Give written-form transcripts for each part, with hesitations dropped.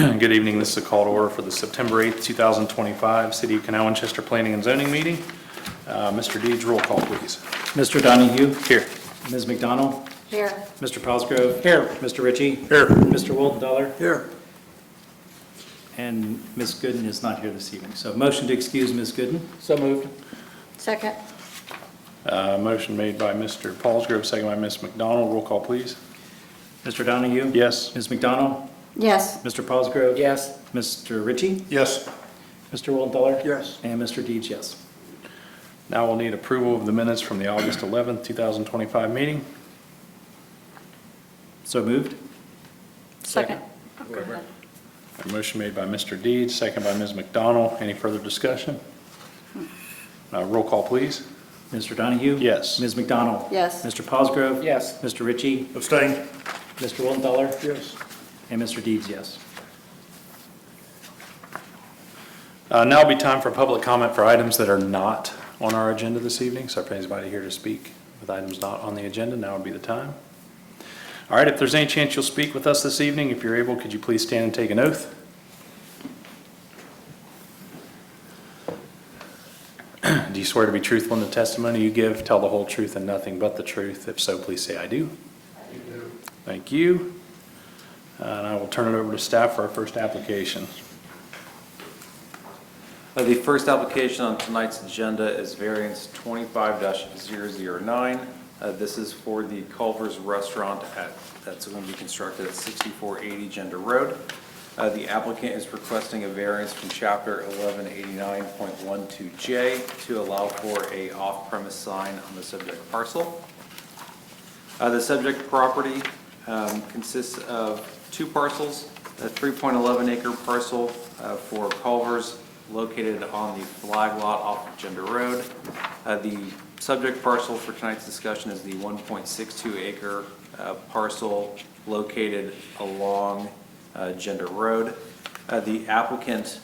Good evening. This is a call to order for the September 8th, 2025 City of Canal, Winchester Planning and Zoning meeting. Mr. Deeds, roll call, please. Mr. Donahue? Here. Ms. McDonald? Here. Mr. Cosgrove? Here. Mr. Ritchie? Here. Mr. Wolfendaler? Here. And Ms. Gooden is not here this evening. So motion to excuse Ms. Gooden? So moved. Second. Motion made by Mr. Paulsgrove, second by Ms. McDonald. Roll call, please. Mr. Donahue? Yes. Ms. McDonald? Yes. Mr. Cosgrove? Yes. Mr. Ritchie? Yes. Mr. Wolfendaler? Yes. And Mr. Deeds, yes. Now we'll need approval of the minutes from the August 11th, 2025 meeting. So moved? Second. A motion made by Mr. Deeds, second by Ms. McDonald. Any further discussion? Roll call, please. Mr. Donahue? Yes. Ms. McDonald? Yes. Mr. Cosgrove? Yes. Mr. Ritchie? Abstain. Mr. Wolfendaler? Yes. And Mr. Deeds, yes. Now will be time for public comment for items that are not on our agenda this evening. So if anybody here to speak with items not on the agenda, now would be the time. All right, if there's any chance you'll speak with us this evening, if you're able, could you please stand and take an oath? Do you swear to be truthful in the testimony you give, tell the whole truth and nothing but the truth? If so, please say I do. I do. Thank you. And I will turn it over to staff for our first application. The first application on tonight's agenda is variance 25-009. This is for the Culver's Restaurant that's going to be constructed at 6480 Gender Road. The applicant is requesting a variance from Chapter 1189.12J to allow for a off-premise sign on the subject parcel. The subject property consists of two parcels, a 3.11 acre parcel for Culver's located on the flag lot off of Gender Road. The subject parcel for tonight's discussion is the 1.62 acre parcel located along Gender Road. The applicant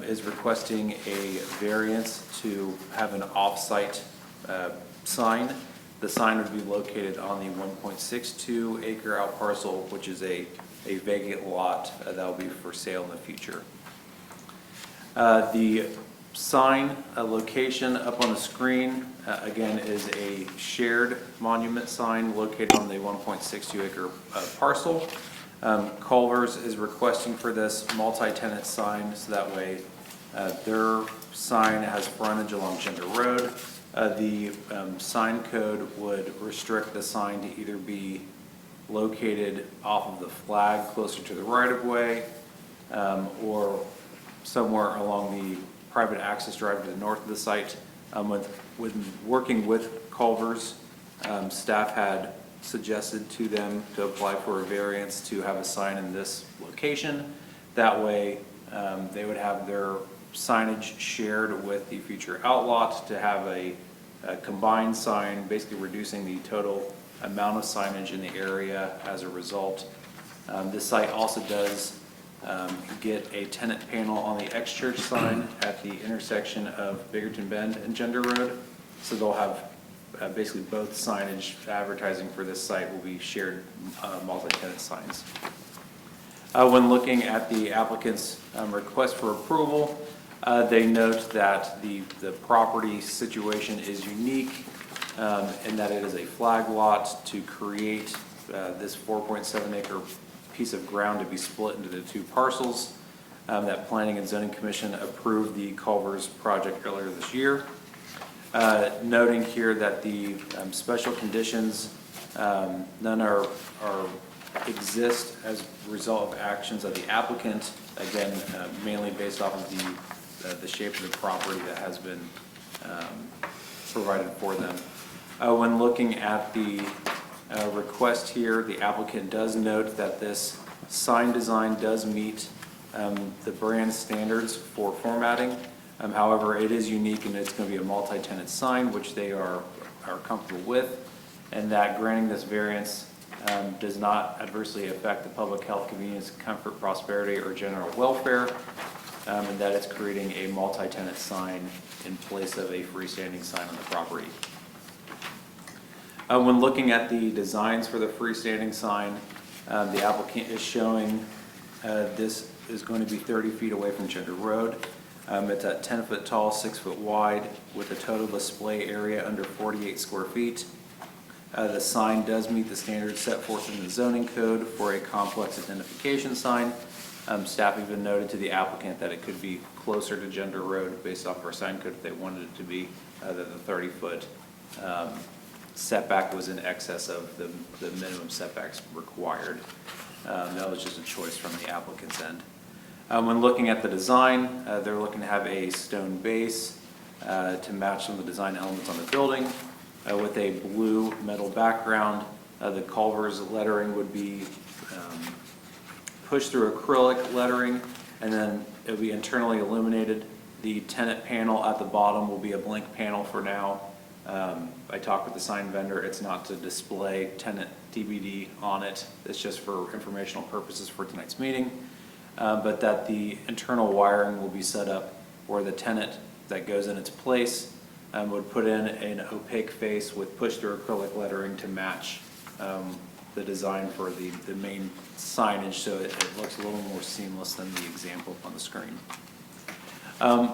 is requesting a variance to have an off-site sign. The sign would be located on the 1.62 acre out parcel, which is a vacant lot that will be for sale in the future. The sign location up on the screen, again, is a shared monument sign located on the 1.62 acre parcel. Culver's is requesting for this multi-tenant sign, so that way their sign has frontage along Gender Road. The sign code would restrict the sign to either be located off of the flag closer to the right-of-way or somewhere along the private access drive to the north of the site. With working with Culver's, staff had suggested to them to apply for a variance to have a sign in this location. That way they would have their signage shared with the future outlot to have a combined sign, basically reducing the total amount of signage in the area as a result. This site also does get a tenant panel on the ex-church sign at the intersection of Biggerton Bend and Gender Road. So they'll have basically both signage advertising for this site will be shared multi-tenant signs. When looking at the applicant's request for approval, they note that the property situation is unique in that it is a flag lot to create this 4.7 acre piece of ground to be split into the two parcels. That Planning and Zoning Commission approved the Culver's project earlier this year. Noting here that the special conditions, none are exist as a result of actions of the applicant, again, mainly based off of the shape of the property that has been provided for them. When looking at the request here, the applicant does note that this sign design does meet the brand standards for formatting. However, it is unique and it's going to be a multi-tenant sign, which they are comfortable with, and that granting this variance does not adversely affect the public health, convenience, comfort, prosperity, or general welfare, and that it's creating a multi-tenant sign in place of a freestanding sign on the property. When looking at the designs for the freestanding sign, the applicant is showing this is going to be 30 feet away from Gender Road. It's at 10 foot tall, 6 foot wide, with a total display area under 48 square feet. The sign does meet the standards set forth in the zoning code for a complex identification sign. Staff even noted to the applicant that it could be closer to Gender Road based off our sign code if they wanted it to be, that the 30-foot setback was in excess of the minimum setbacks required. That was just a choice from the applicant's end. When looking at the design, they're looking to have a stone base to match some of the design elements on the building with a blue metal background. The Culver's lettering would be pushed through acrylic lettering, and then it'll be internally illuminated. The tenant panel at the bottom will be a blank panel for now. I talked with the sign vendor. It's not to display tenant TBD on it. It's just for informational purposes for tonight's meeting. But that the internal wiring will be set up where the tenant that goes in its place would put in an opaque face with push-through acrylic lettering to match the design for the main signage, so it looks a little more seamless than the example up on the screen.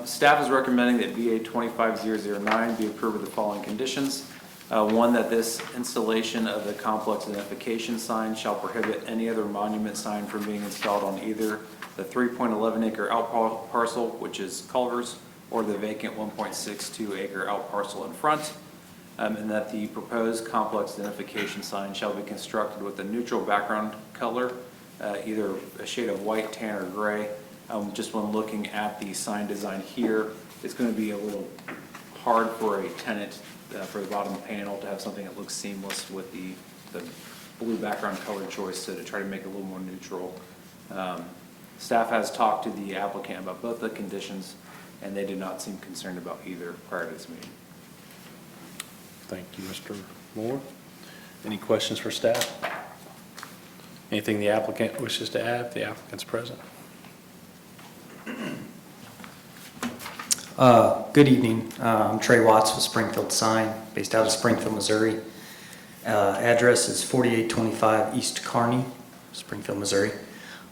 Staff is recommending that VA 25009 be approved with the following conditions. One, that this installation of the complex identification sign shall prohibit any other monument sign from being installed on either the 3.11 acre out parcel, which is Culver's, or the vacant 1.62 acre out parcel in front. And that the proposed complex identification sign shall be constructed with a neutral background color, either a shade of white, tan, or gray. Just when looking at the sign design here, it's going to be a little hard for a tenant for the bottom panel to have something that looks seamless with the blue background color choice, so to try to make it a little more neutral. Staff has talked to the applicant about both the conditions, and they did not seem concerned about either prior to this meeting. Thank you, Mr. Moore. Any questions for staff? Anything the applicant wishes to add? The applicant's present. Good evening. I'm Trey Watts with Springfield Sign, based out of Springfield, Missouri. Address is 4825 East Kearney, Springfield, Missouri.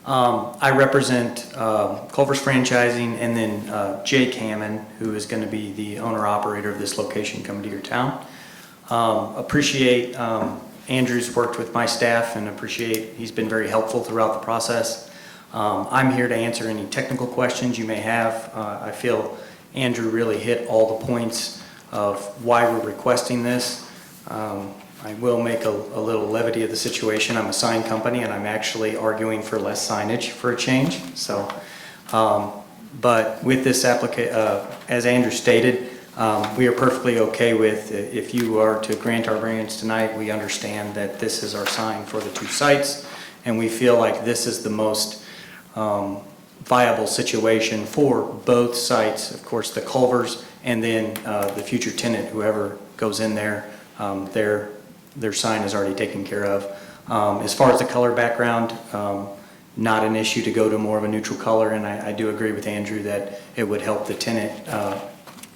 I represent Culver's Franchising, and then Jake Hammond, who is going to be the owner-operator of this location coming to your town. Appreciate Andrew's worked with my staff, and appreciate he's been very helpful throughout the process. I'm here to answer any technical questions you may have. I feel Andrew really hit all the points of why we're requesting this. I will make a little levity of the situation. I'm a sign company, and I'm actually arguing for less signage for a change. So, but with this application, as Andrew stated, we are perfectly okay with, if you are to grant our variance tonight, we understand that this is our sign for the two sites, and we feel like this is the most viable situation for both sites. Of course, the Culvers, and then the future tenant, whoever goes in there, their sign is already taken care of. As far as the color background, not an issue to go to more of a neutral color, and I do agree with Andrew that it would help the tenant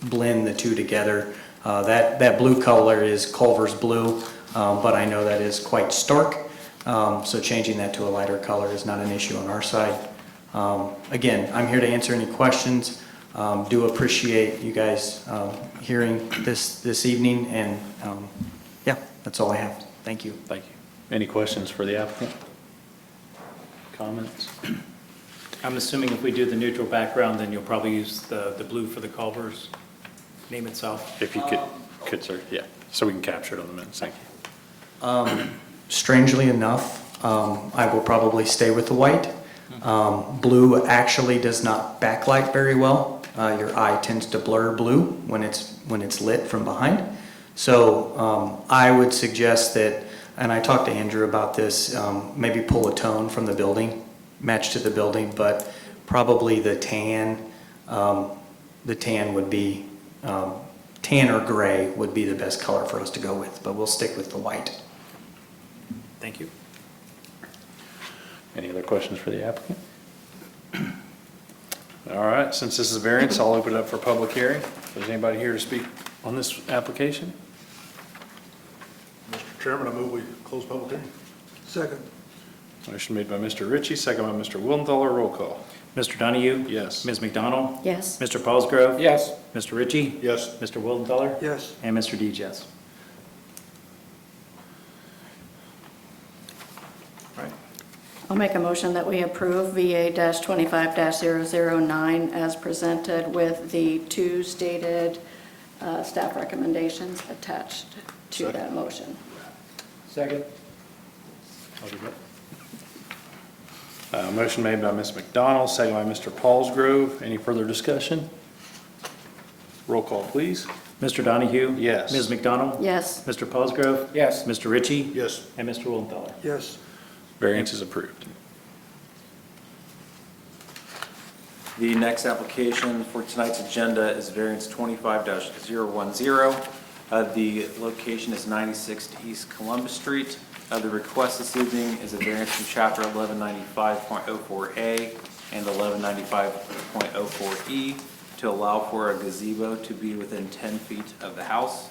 blend the two together. That blue color is Culver's blue, but I know that is quite stark, so changing that to a lighter color is not an issue on our side. Again, I'm here to answer any questions. Do appreciate you guys hearing this evening, and yeah, that's all I have. Thank you. Thank you. Any questions for the applicant? Comments? I'm assuming if we do the neutral background, then you'll probably use the blue for the Culver's name itself. If you could, sir, yeah, so we can capture it on the minutes. Thank you. Strangely enough, I will probably stay with the white. Blue actually does not backlight very well. Your eye tends to blur blue when it's lit from behind. So I would suggest that, and I talked to Andrew about this, maybe pull a tone from the building, match to the building, but probably the tan would be, tan or gray would be the best color for us to go with, but we'll stick with the white. Thank you. Any other questions for the applicant? All right, since this is a variance, I'll open it up for public hearing. If there's anybody here to speak on this application? Mr. Chairman, I move we close public hearing. Second. Motion made by Mr. Ritchie, second by Mr. Wildenthaler. Roll call. Mr. Donahue? Yes. Ms. McDonald? Yes. Mr. Paulsgrove? Yes. Mr. Ritchie? Yes. Mr. Wildenthaler? Yes. And Mr. Dees, yes. Right. I'll make a motion that we approve VA-25-009 as presented with the two stated staff recommendations attached to that motion. Second. Motion made by Ms. McDonald, second by Mr. Paulsgrove. Any further discussion? Roll call, please. Mr. Donahue? Yes. Ms. McDonald? Yes. Mr. Paulsgrove? Yes. Mr. Ritchie? Yes. And Mr. Wildenthaler? Yes. Variance is approved. The next application for tonight's agenda is variance 25-010. The location is 96 East Columbus Street. The request this evening is a variance from chapter 1195.04A and 1195.04E to allow for a gazebo to be within 10 feet of the house.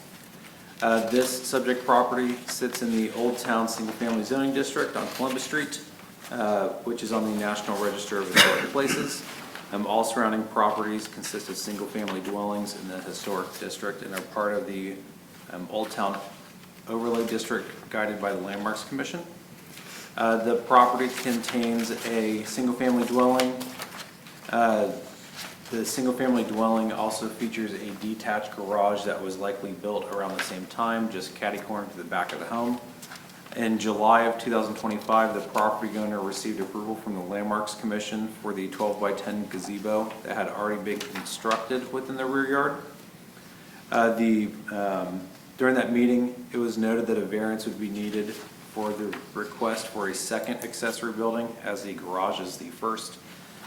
This subject property sits in the Old Town Single Family Zoning District on Columbus Street, which is on the National Register of Historic Places. All surrounding properties consist of single-family dwellings in the historic district and are part of the Old Town Overlay District guided by the Landmarks Commission. The property contains a single-family dwelling. The single-family dwelling also features a detached garage that was likely built around the same time, just catty-corner to the back of the home. In July of 2025, the property owner received approval from the Landmarks Commission for the 12-by-10 gazebo that had already been constructed within the rear yard. During that meeting, it was noted that a variance would be needed for the request for a second accessory building, as the garage is the first.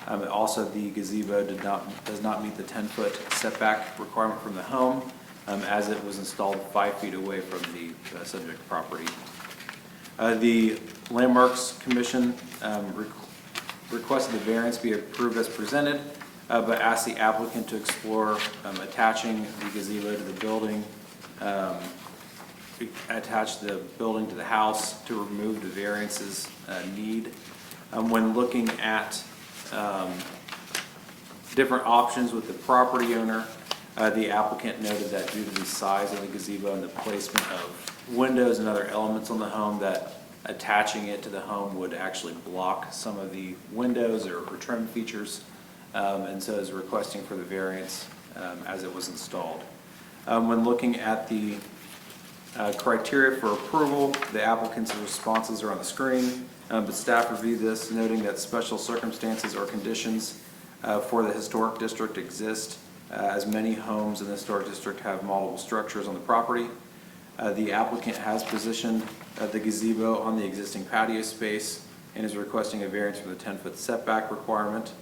Also, the gazebo does not meet the 10-foot setback requirement from the home, as it was installed 5 feet away from the subject property. The Landmarks Commission requested the variance be approved as presented, but asked the applicant to explore attaching the gazebo to the building, attach the building to the house to remove the variances need. When looking at different options with the property owner, the applicant noted that due to the size of the gazebo and the placement of windows and other elements on the home, that attaching it to the home would actually block some of the windows or trim features, and so is requesting for the variance as it was installed. When looking at the criteria for approval, the applicant's responses are on the screen, but staff reviewed this, noting that special circumstances or conditions for the historic district exist, as many homes in the historic district have multiple structures on the property. The applicant has positioned the gazebo on the existing patio space and is requesting a variance from the 10-foot setback requirement.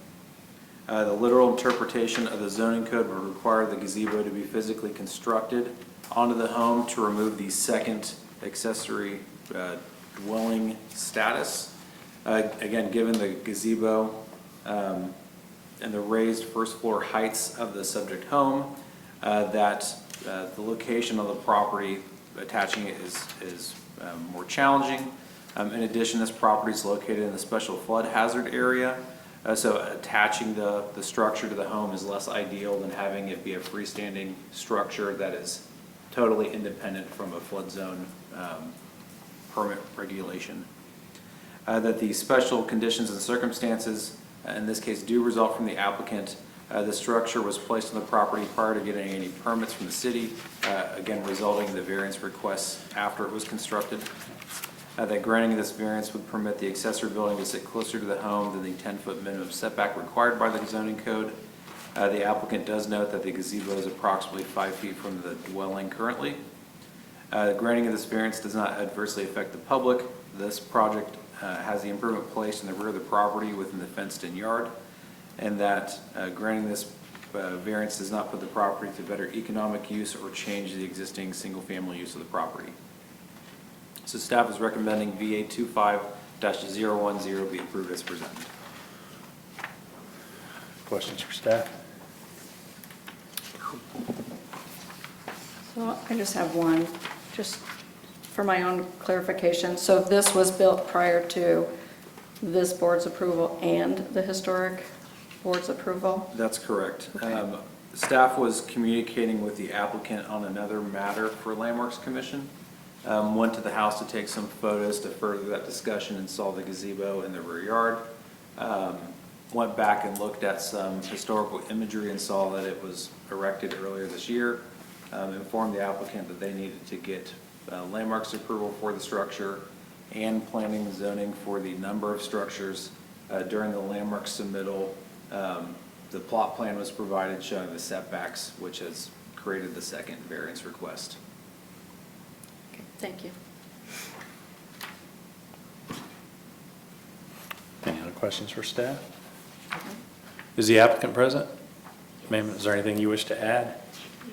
The literal interpretation of the zoning code would require the gazebo to be physically constructed onto the home to remove the second accessory dwelling status. Again, given the gazebo and the raised first floor heights of the subject home, that the location of the property attaching it is more challenging. In addition, this property is located in the special flood hazard area, so attaching the structure to the home is less ideal than having it be a freestanding structure that is totally independent from a flood zone permit regulation. That the special conditions and circumstances, in this case, do result from the applicant. The structure was placed on the property prior to getting any permits from the city, again resulting in the variance requests after it was constructed. That granting this variance would permit the accessory building to sit closer to the home than the 10-foot minimum setback required by the zoning code. The applicant does note that the gazebo is approximately 5 feet from the dwelling currently. Granting of this variance does not adversely affect the public. This project has the improvement placed in the rear of the property within the fenced-in yard, and that granting this variance does not put the property to better economic use or change the existing single-family use of the property. So staff is recommending VA 25-010 be approved as presented. Questions for staff? So I just have one, just for my own clarification. So this was built prior to this board's approval and the historic board's approval? That's correct. Okay. Staff was communicating with the applicant on another matter for Landmarks Commission. Went to the house to take some photos to further that discussion and saw the gazebo in the rear yard. Went back and looked at some historical imagery and saw that it was erected earlier this year. Informed the applicant that they needed to get landmarks approval for the structure and planning and zoning for the number of structures. During the landmark submittal, the plot plan was provided showing the setbacks, which has created the second variance request. Okay, thank you. Any other questions for staff? Is the applicant present? Ma'am, is there anything you wish to add?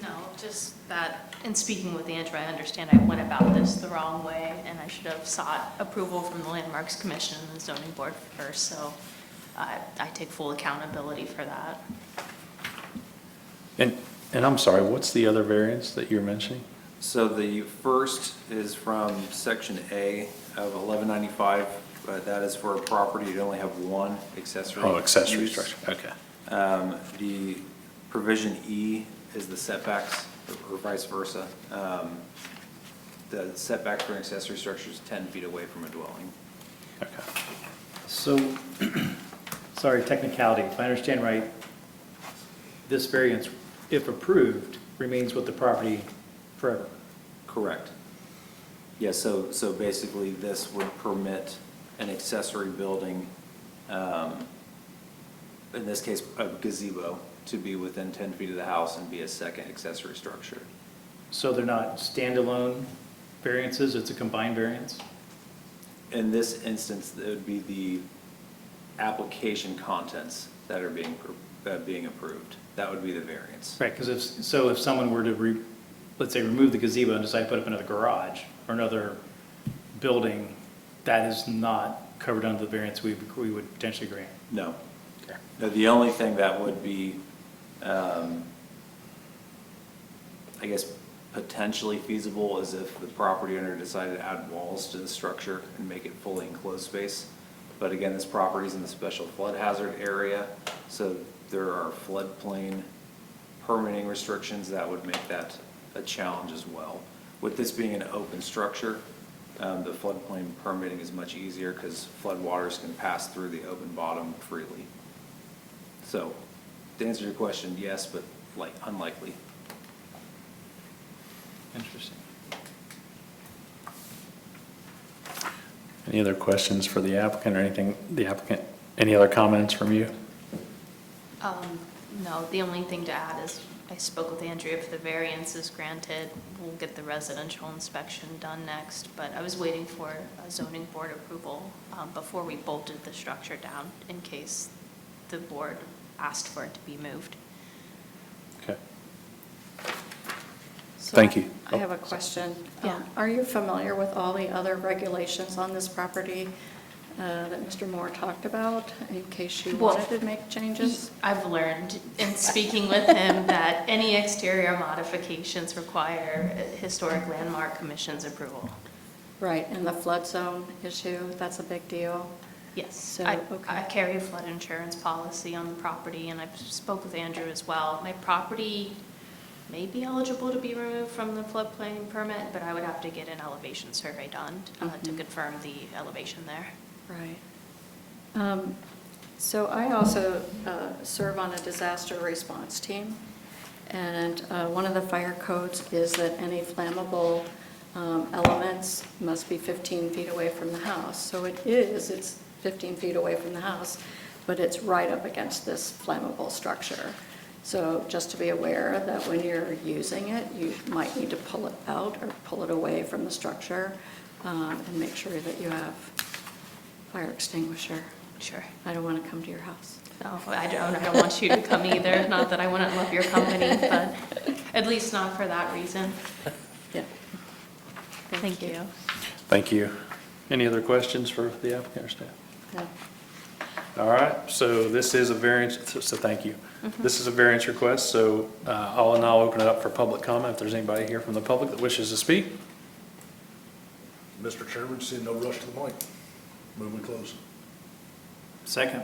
No, just that, in speaking with Andrew, I understand I went about this the wrong way, and I should have sought approval from the Landmarks Commission and the zoning board first, so I take full accountability for that. And I'm sorry, what's the other variance that you're mentioning? So the first is from section A of 1195. That is for a property, you only have one accessory. Oh, accessory use. structure, okay. The provision E is the setbacks, or vice versa. The setback for an accessory structure is 10 feet away from a dwelling. Okay. So, sorry, technicality, if I understand right, this variance, if approved, remains with the property forever. Correct. Yeah, so basically this would permit an accessory building, in this case a gazebo, to be within 10 feet of the house and be a second accessory structure. So they're not standalone variances, it's a combined variance? In this instance, it would be the application contents that are being approved. That would be the variance. Right, because if someone were to, let's say, remove the gazebo and decide to put up another garage or another building, that is not covered under the variance we would potentially grant. No. No, the only thing that would be, I guess, potentially feasible is if the property owner decided to add walls to the structure and make it fully enclosed space. But again, this property is in the special flood hazard area, so there are floodplain permitting restrictions that would make that a challenge as well. With this being an open structure, the floodplain permitting is much easier because floodwaters can pass through the open bottom freely. So, to answer your question, yes, but unlikely. Interesting. Any other questions for the applicant or anything, any other comments from you? No, the only thing to add is, I spoke with Andrea, if the variance is granted, we'll get the residential inspection done next, but I was waiting for a zoning board approval before we bolted the structure down in case the board asked for it to be moved. Okay. So Thank you. I have a question. Yeah. Are you familiar with all the other regulations on this property that Mr. Moore talked about, in case you Well, wanted to make changes? I've learned in speaking with him that any exterior modifications require Historic Landmark Commission's approval. Right, and the flood zone issue, that's a big deal. Yes, So, I okay. carry a flood insurance policy on the property, and I've spoke with Andrew as well. My property may be eligible to be removed from the floodplain permit, but I would have to get an elevation survey done to confirm the elevation there. Right. So I also serve on a disaster response team, and one of the fire codes is that any flammable elements must be 15 feet away from the house. So it's 15 feet away from the house, but it's right up against this flammable structure. So just to be aware that when you're using it, you might need to pull it out or pull it away from the structure and make sure that you have fire extinguisher. Sure. I don't want to come to your house. No, I don't want you to come either. Not that I wouldn't love your company, but at least not for that reason. Yeah. Thank you. Thank you. Any other questions for the applicant or staff? No. All right, so this is a variance, so thank you. This is a variance request, so I'll now open it up for public comment. If there's anybody here from the public that wishes to speak. Mr. Chairman, see no rush to the mic. Move we close. Second.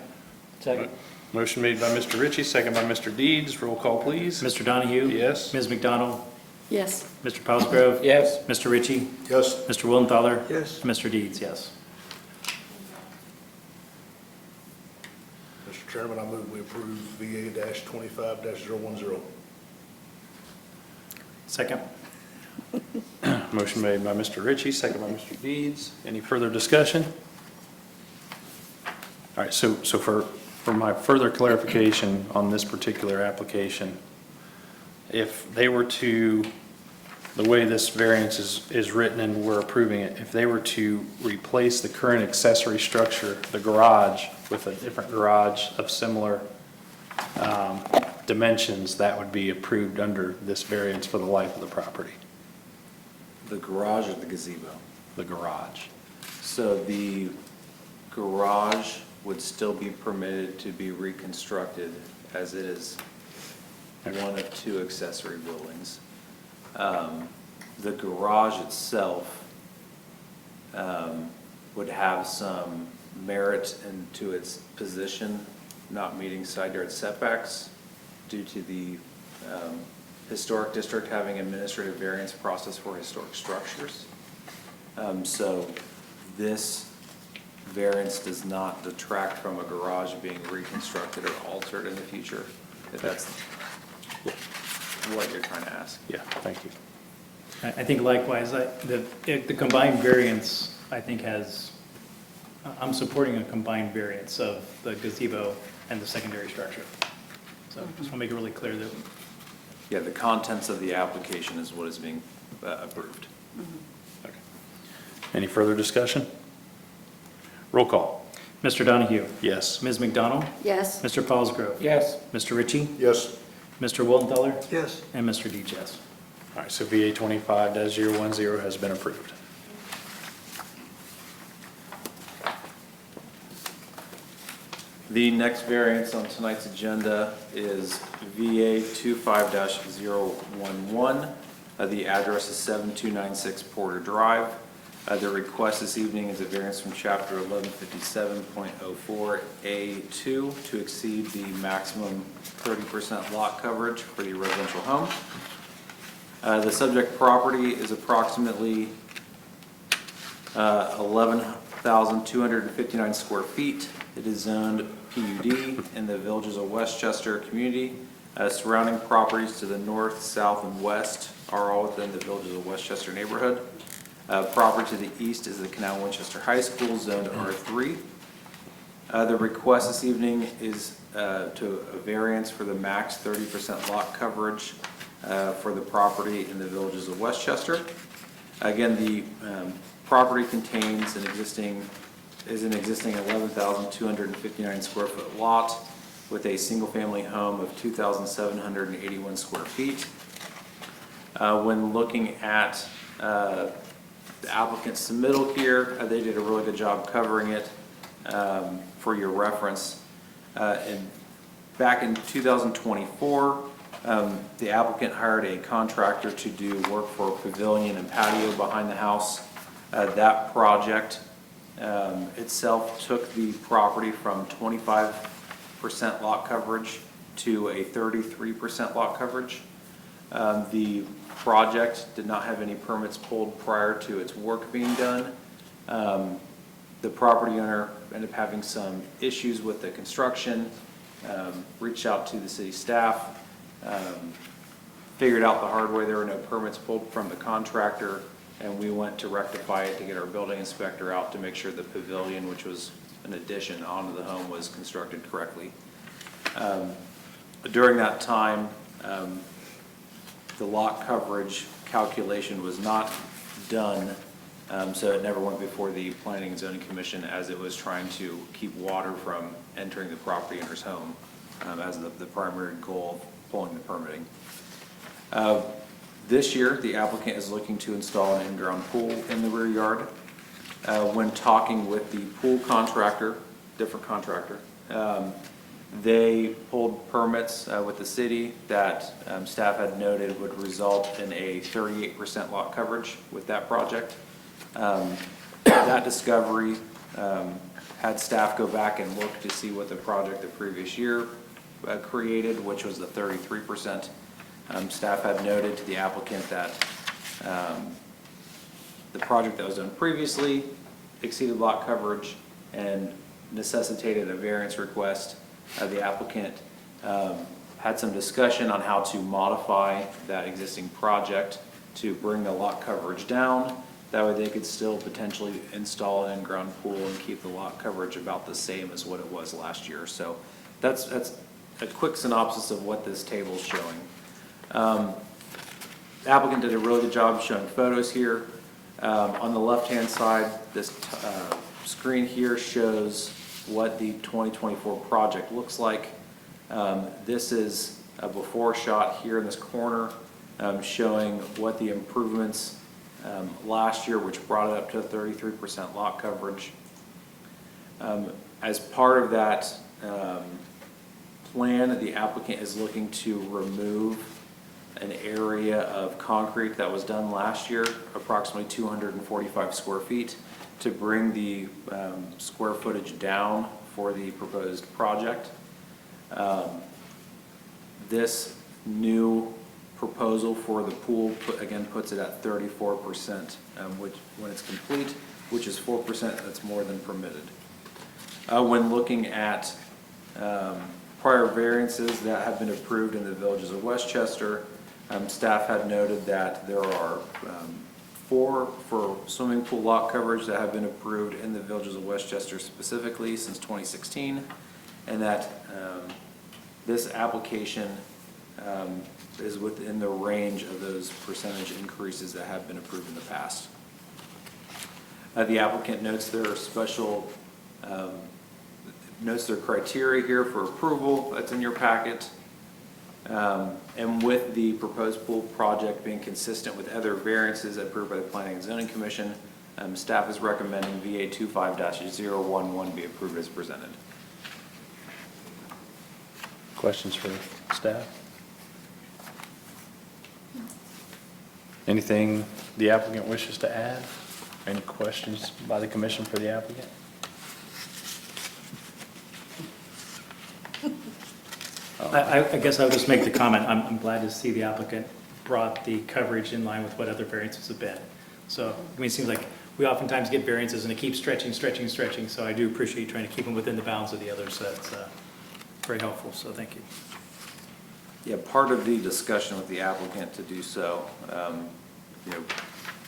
Second. Motion made by Mr. Ritchie, second by Mr. Deeds. Roll call, please. Mr. Donahue? Yes. Ms. McDonald? Yes. Mr. Cosgrove? Yes. Mr. Ritchie? Yes. Mr. Willenthaler? Yes. Mr. Deeds, yes. Mr. Chairman, I move we approve VA-25-010. Second. Motion made by Mr. Ritchie, second by Mr. Deeds. Any further discussion? All right, so for my further clarification on this particular application, if they were to, the way this variance is written and we're approving it, if they were to replace the current accessory structure, the garage, with a different garage of similar dimensions, that would be approved under this variance for the life of the property, The garage or the gazebo? the garage. So the garage would still be permitted to be reconstructed as it is one of two accessory buildings. The garage itself would have some merit into its position, not meeting side yard setbacks due to the historic district having administrative variance process for historic structures. So this variance does not detract from a garage being reconstructed or altered in the future, if that's what you're trying to ask. Yeah, thank you. I think likewise, the combined variance, I think I'm supporting a combined variance of the gazebo and the secondary structure. So just want to make it really clear that, Yeah, the contents of the application is what is being approved. Okay. Any further discussion? Roll call. Mr. Donahue? Yes. Ms. McDonald? Yes. Mr. Cosgrove? Yes. Mr. Ritchie? Yes. Mr. Willenthaler? Yes. And Mr. Deeds, yes. All right, so VA 25-010 has been approved. The next variance on tonight's agenda is VA 25-011. The address is 7296 Porter Drive. The request this evening is a variance from chapter 1157.04A2 to exceed the maximum 30% lot coverage for the residential home. The subject property is approximately 11,259 square feet. It is zoned PUD in the Villages of Westchester community. Surrounding properties to the north, south, and west are all within the Villages of Westchester neighborhood. Property to the east is the Canal Winchester High School, zoned R3. The request this evening is to a variance for the max 30% lot coverage for the property in the Villages of Westchester. Again, the property contains an existing 11,259 square foot lot with a single-family home of 2,781 square feet. When looking at the applicant's submittal here, they did a really good job covering it for your reference. Back in 2024, the applicant hired a contractor to do work for a pavilion and patio behind the house. That project itself took the property from 25% lot coverage to a 33% lot coverage. The project did not have any permits pulled prior to its work being done. The property owner ended up having some issues with the construction, reached out to the city staff, figured out the hard way there were no permits pulled from the contractor, and we went to rectify it to get our building inspector out to make sure the pavilion, which was an addition onto the home, was constructed correctly. During that time, the lot coverage calculation was not done, so it never went before the Planning and Zoning Commission, as it was trying to keep water from entering the property owner's home as the primary goal of pulling the permitting. This year, the applicant is looking to install an in-ground pool in the rear yard. When talking with the pool contractor, different contractor, they pulled permits with the city that staff had noted would result in a 38% lot coverage with that project. That discovery had staff go back and look to see what the project the previous year created, which was the 33%. Staff had noted to the applicant that the project that was done previously exceeded lot coverage and necessitated a variance request. The applicant had some discussion on how to modify that existing project to bring the lot coverage down. That way they could still potentially install an in-ground pool and keep the lot coverage about the same as what it was last year. So that's a quick synopsis of what this table is showing. The applicant did a really good job showing photos here. On the left-hand side, this screen here shows what the 2024 project looks like. This is a before shot here in this corner, showing what the improvements last year, which brought it up to 33% lot coverage. As part of that plan, the applicant is looking to remove an area of concrete that was done last year, approximately 245 square feet, to bring the square footage down for the proposed project. This new proposal for the pool, again, puts it at 34%, which, when it's complete, which is 4%, that's more than permitted. When looking at prior variances that have been approved in the villages of Winchester, staff had noted that there are 4 for swimming pool lot coverage that have been approved in the villages of Winchester specifically since 2016, and that this application is within the range of those percentage increases that have been approved in the past. The applicant notes their special, notes their criteria here for approval that's in your packet. And with the proposed pool project being consistent with other variances approved by the Planning and Zoning Commission, staff is recommending VA 25-011 be approved as presented. Questions for staff? Anything the applicant wishes to add? Any questions by the commission for the applicant? I guess I would just make the comment, I'm glad to see the applicant brought the coverage in line with what other variances have been. So, I mean, it seems like we oftentimes get variances and it keeps stretching, so I do appreciate trying to keep them within the bounds of the others, so that's very helpful, so thank you. Yeah, part of the discussion with the applicant to do so,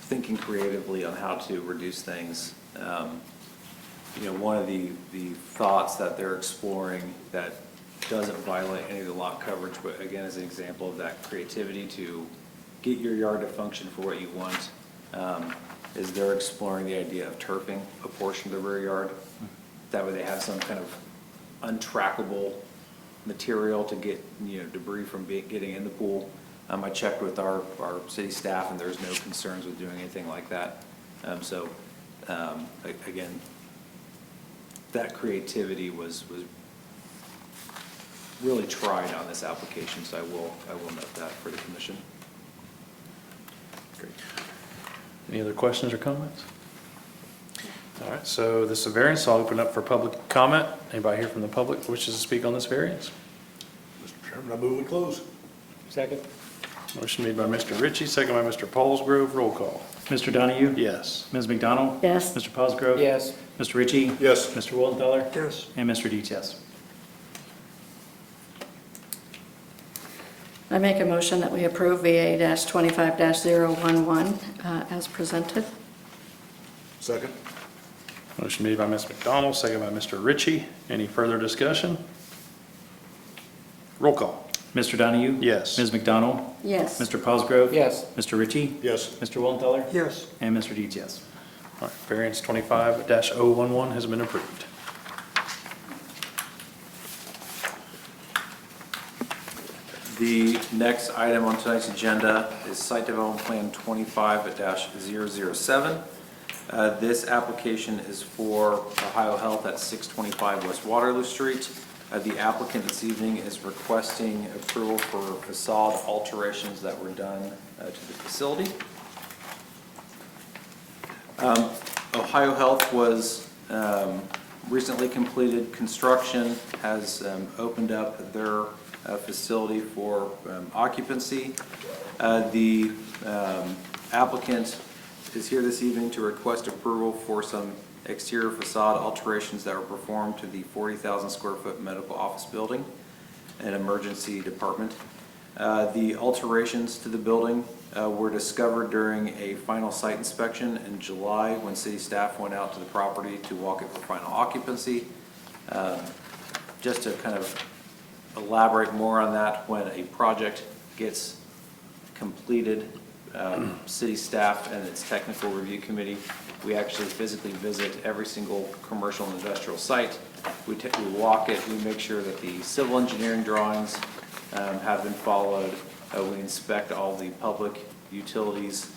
thinking creatively on how to reduce things. One of the thoughts that they're exploring that doesn't violate any of the lot coverage, but again, is an example of that creativity to get your yard to function for what you want, is they're exploring the idea of turfing a portion of the rear yard. That way they have some kind of untrackable material to get debris from getting in the pool. I checked with our city staff and there's no concerns with doing anything like that. Again, that creativity was really tried on this application, so I will note that for the commission. Great. Any other questions or comments? All right, so this is a variance, so I'll open up for public comment. Anybody here from the public wishes to speak on this variance? Mr. Chairman, I move we close. Second. Motion made by Mr. Ritchie, second by Mr. Paulsgrove. Roll call. Mr. Donahue? Yes. Ms. McDonald? Yes. Mr. Paulsgrove? Yes. Mr. Ritchie? Yes. Mr. Wildenthaler? Yes. And Mr. Dietz, yes. I make a motion that we approve VA-25-011 as presented. Second. Motion made by Ms. McDonald, second by Mr. Ritchie. Any further discussion? Roll call. Mr. Donahue? Yes. Ms. McDonald? Yes. Mr. Paulsgrove? Yes. Mr. Ritchie? Yes. Mr. Wildenthaler? Yes. And Mr. Dietz, yes. All right, variance 25-011 has been approved. The next item on tonight's agenda is Site Development Plan 25-007. This application is for Ohio Health at 625 West Waterloo Street. The applicant this evening is requesting approval for facade alterations that were done to the facility. Ohio Health was recently completed construction has opened up their facility for occupancy. The applicant is here this evening to request approval for some exterior facade alterations that were performed to the 40,000 square foot medical office building and emergency department. The alterations to the building were discovered during a final site inspection in July when city staff went out to the property to walk it for final occupancy. Just to kind of elaborate more on that, when a project gets completed, city staff and its technical review committee, we actually physically visit every single commercial and industrial site. We walk it, we make sure that the civil engineering drawings have been followed. We inspect all the public utilities,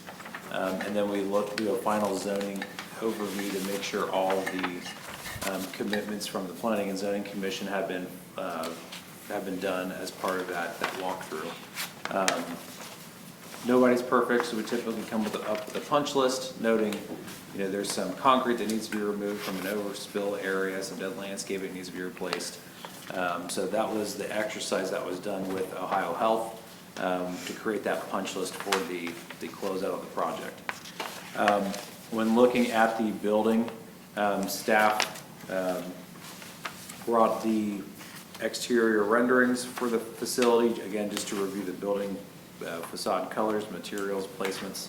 and then we do a final zoning overview to make sure all the commitments from the Planning and Zoning Commission have been done as part of that walkthrough. Nobody's perfect, so we typically come up with a punch list noting, there's some concrete that needs to be removed from an overspill area, some dead landscaping needs to be replaced. So that was the exercise that was done with Ohio Health to create that punch list for the closeout of the project. When looking at the building, staff brought the exterior renderings for the facility, again, just to review the building facade colors, materials, placements.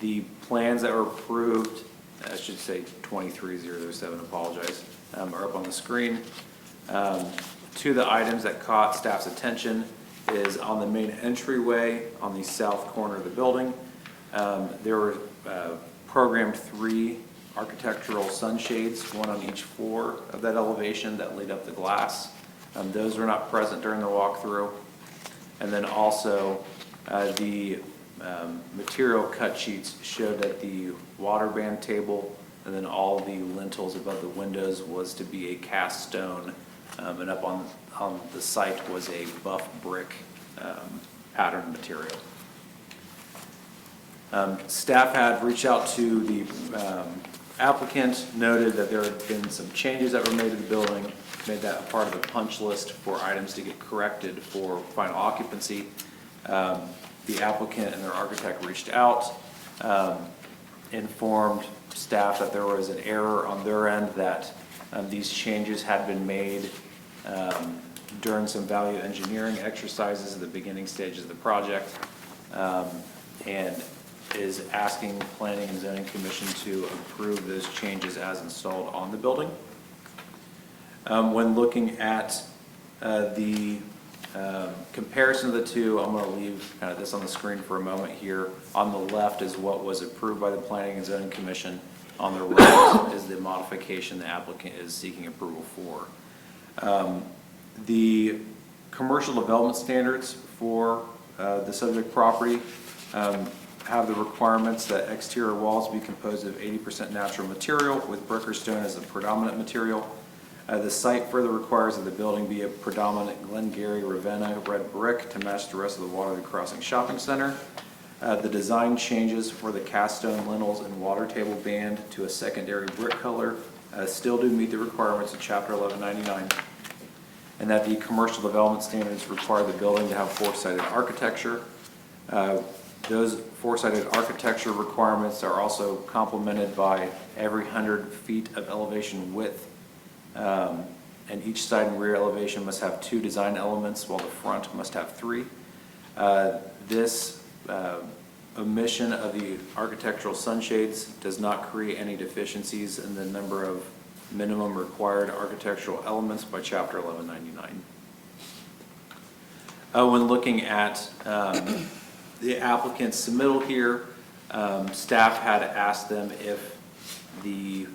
The plans that were approved, I should say 23007, apologize, are up on the screen. Two of the items that caught staff's attention is on the main entryway on the south corner of the building. There were programmed 3 architectural sunshades, one on each floor of that elevation that lit up the glass. Those were not present during the walkthrough. And then also the material cut sheets showed that the water band table and then all the lintels above the windows was to be a cast stone, and up on the site was a buff brick pattern material. Staff had reached out to the applicant, noted that there had been some changes that were made to the building, made that a part of the punch list for items to get corrected for final occupancy. The applicant and their architect reached out, informed staff that there was an error on their end, that these changes had been made during some value engineering exercises at the beginning stages of the project, and is asking Planning and Zoning Commission to approve those changes as installed on the building. When looking at the comparison of the two, I'm going to leave kind of this on the screen for a moment here. On the left is what was approved by the Planning and Zoning Commission. On the right is the modification the applicant is seeking approval for. The commercial development standards for the subject property have the requirements that exterior walls be composed of 80% natural material with brick or stone as the predominant material. The site further requires that the building be a predominant Glengarry Ravenna red brick to match the rest of the Waterloo Crossing Shopping Center. The design changes for the cast stone lintels and water table band to a secondary brick color still do meet the requirements of Chapter 1199. And that the commercial development standards require the building to have four-sided architecture. Those four-sided architecture requirements are also complemented by every 100 feet of elevation width. And each side and rear elevation must have 2 design elements, while the front must have 3. This omission of the architectural sunshades does not create any deficiencies in the number of minimum required architectural elements by Chapter 1199. When looking at the applicant's submittal here, staff had asked them if the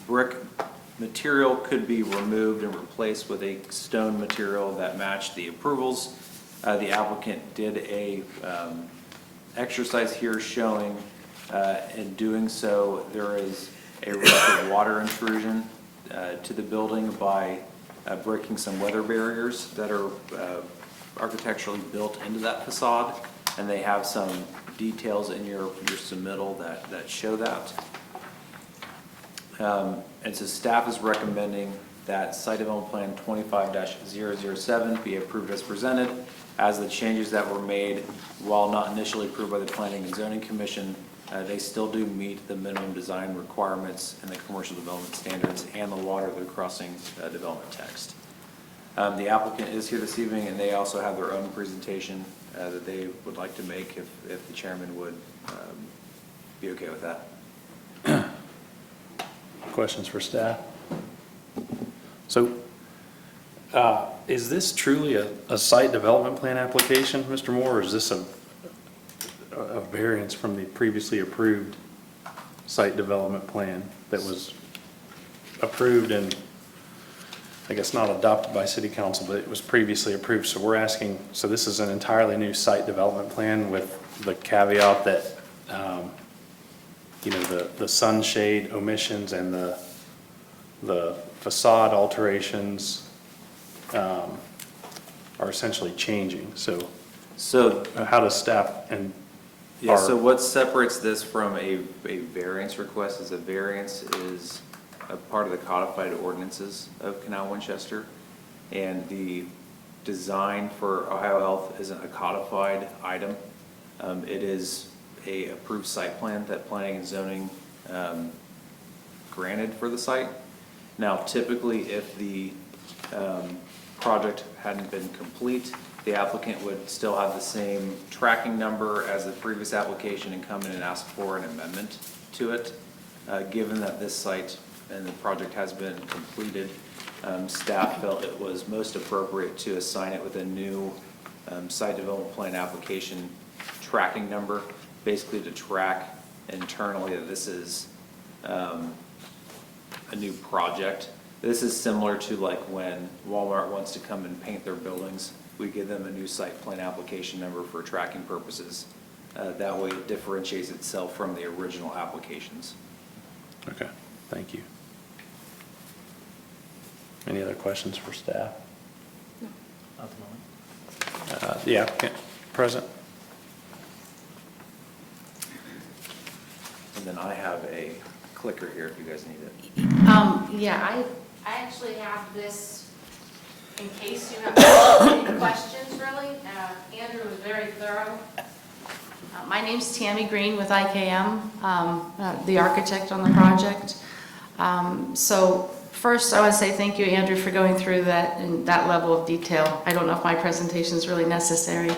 brick material could be removed and replaced with a stone material that matched the approvals. The applicant did a exercise here showing in doing so there is a risk of water intrusion to the building by breaking some weather barriers that are architecturally built into that facade, and they have some details in your submittal that show that. And so staff is recommending that site development plan 25-007 be approved as presented, as the changes that were made, while not initially approved by the Planning and Zoning Commission, they still do meet the minimum design requirements and the commercial development standards and the Waterloo Crossing development text. The applicant is here this evening, and they also have their own presentation that they would like to make if the chairman would be okay with that. Questions for staff? So, is this truly a site development plan application, Mr. Moore, or is this a variance from the previously approved site development plan that was approved and, I guess, not adopted by city council, but it was previously approved? So we're asking, so this is an entirely new site development plan with the caveat that, you know, the sunshade omissions and the facade alterations are essentially changing. So how does staff and Yeah, so what separates this from a variance request is a variance is a part of the codified ordinances of Canal Winchester. And the design for Ohio Health isn't a codified item. It is a approved site plan that planning and zoning granted for the site. Now, typically, if the project hadn't been complete, the applicant would still have the same tracking number as the previous application and come in and ask for an amendment to it. Given that this site and the project has been completed, staff felt it was most appropriate to assign it with a new site development plan application tracking number, basically to track internally that this is a new project. This is similar to like when Walmart wants to come and paint their buildings. We give them a new site plan application number for tracking purposes. That way it differentiates itself from the original applications. Okay, thank you. Any other questions for staff? At the moment. The applicant present? And then I have a clicker here if you guys need it. Yeah, I actually have this in case you have any questions, really. Andrew was very thorough. My name's Tammy Green with IKM, the architect on the project. So first, I want to say thank you, Andrew, for going through that in that level of detail. I don't know if my presentation is really necessary,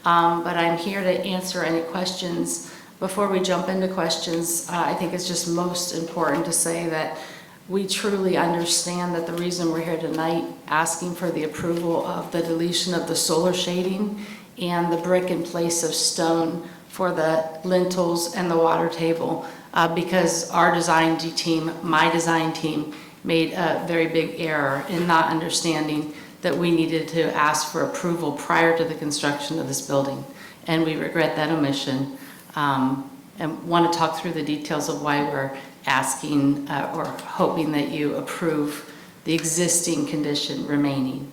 but I'm here to answer any questions. Before we jump into questions, I think it's just most important to say that we truly understand that the reason we're here tonight asking for the approval of the deletion of the solar shading and the brick in place of stone for the lintels and the water table, because our design team, my design team, made a very big error in not understanding that we needed to ask for approval prior to the construction of this building. And we regret that omission, and want to talk through the details of why we're asking or hoping that you approve the existing condition remaining.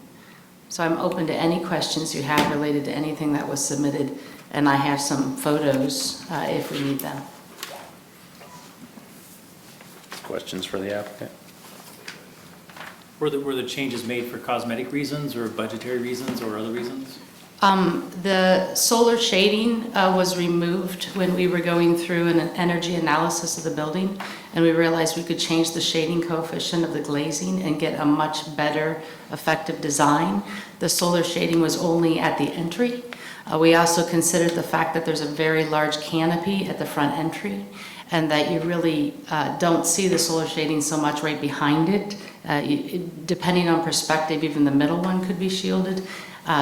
So I'm open to any questions you have related to anything that was submitted, and I have some photos if we need them. Questions for the applicant? Were the changes made for cosmetic reasons or budgetary reasons or other reasons? The solar shading was removed when we were going through an energy analysis of the building, and we realized we could change the shading coefficient of the glazing and get a much better effective design. The solar shading was only at the entry. We also considered the fact that there's a very large canopy at the front entry, and that you really don't see the solar shading so much right behind it. Depending on perspective, even the middle one could be shielded.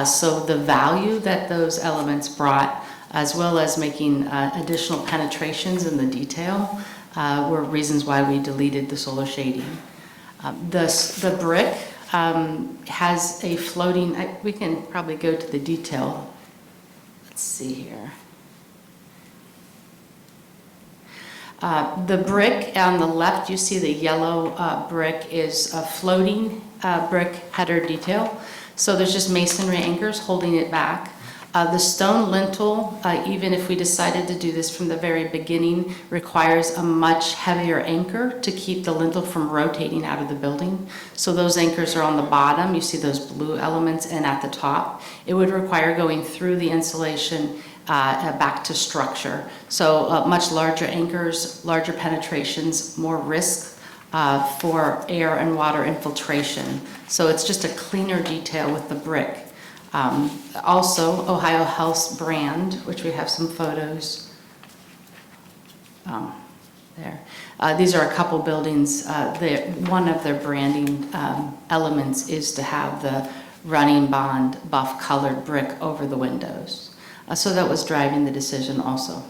So the value that those elements brought, as well as making additional penetrations in the detail, were reasons why we deleted the solar shading. The brick has a floating, we can probably go to the detail. Let's see here. The brick on the left, you see the yellow brick is a floating brick header detail. So there's just masonry anchors holding it back. The stone lintel, even if we decided to do this from the very beginning, requires a much heavier anchor to keep the lintel from rotating out of the building. So those anchors are on the bottom, you see those blue elements, and at the top. It would require going through the insulation back to structure. So much larger anchors, larger penetrations, more risk for air and water infiltration. So it's just a cleaner detail with the brick. Also, Ohio Health's brand, which we have some photos there. These are a couple buildings. One of their branding elements is to have the running bond buff colored brick over the windows. So that was driving the decision also.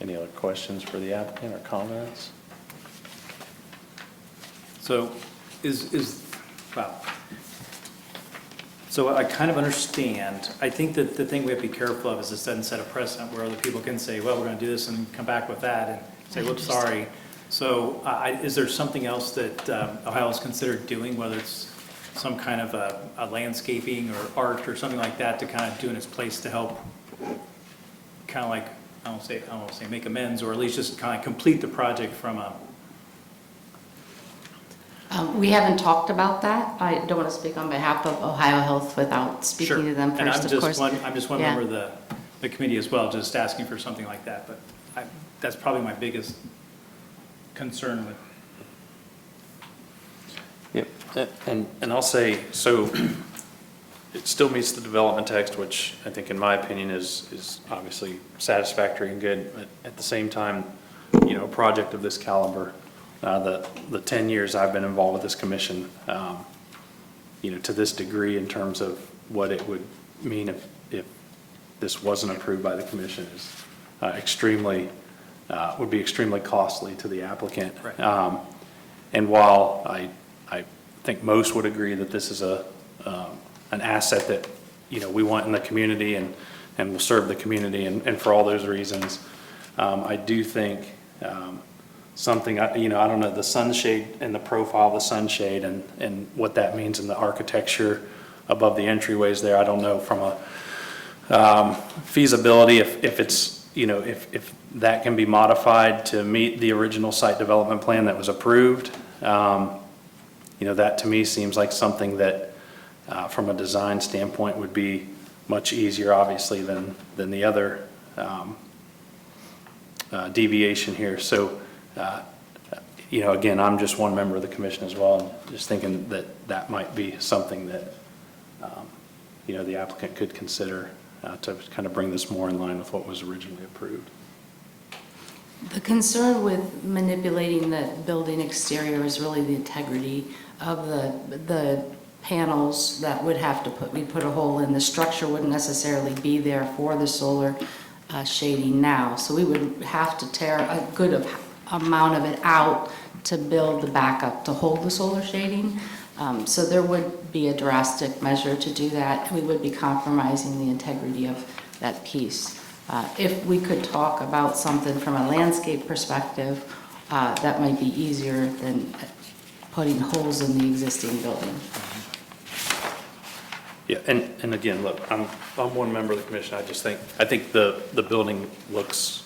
Any other questions for the applicant or comments? So wow. So I kind of understand. I think that the thing we have to be careful of is this doesn't set a precedent where other people can say, well, we're going to do this and come back with that and say, whoops, sorry. So is there something else that Ohio has considered doing, whether it's some kind of a landscaping or art or something like that to kind of do in its place to help kind of like, I don't want to say make amends, or at least just kind of complete the project from a... We haven't talked about that. I don't want to speak on behalf of Ohio Health without speaking to them And first, of course. I'm just one Yeah. member of the committee as well, just asking for something like that, but that's probably my biggest concern with. Yep, and I'll say, so it still meets the development text, which I think in my opinion is obviously satisfactory and good, but at the same time, you know, a project of this caliber, the 10 years I've been involved with this commission, you know, to this degree in terms of what it would mean if this wasn't approved by the commission is would be extremely costly to the applicant. Right. And while I think most would agree that this is an asset that, you know, we want in the community and will serve the community and for all those reasons, I do think something, you know, I don't know, the sunshade and the profile of the sunshade and what that means in the architecture above the entryways there. I don't know from a feasibility if it's, you know, if that can be modified to meet the original site development plan that was approved. You know, that to me seems like something that from a design standpoint would be much easier obviously than the other deviation here. So you know, again, I'm just one member of the commission as well, and just thinking that might be something that you know, the applicant could consider to kind of bring this more in line with what was originally approved. The concern with manipulating the building exterior is really the integrity of the panels that would have to we'd put a hole in. The structure wouldn't necessarily be there for the solar shading now. So we would have to tear a good amount of it out to build the backup to hold the solar shading. So there would be a drastic measure to do that. We would be compromising the integrity of that piece. If we could talk about something from a landscape perspective, that might be easier than putting holes in the existing building. Yeah, and again, look, I'm one member of the commission. I think the building looks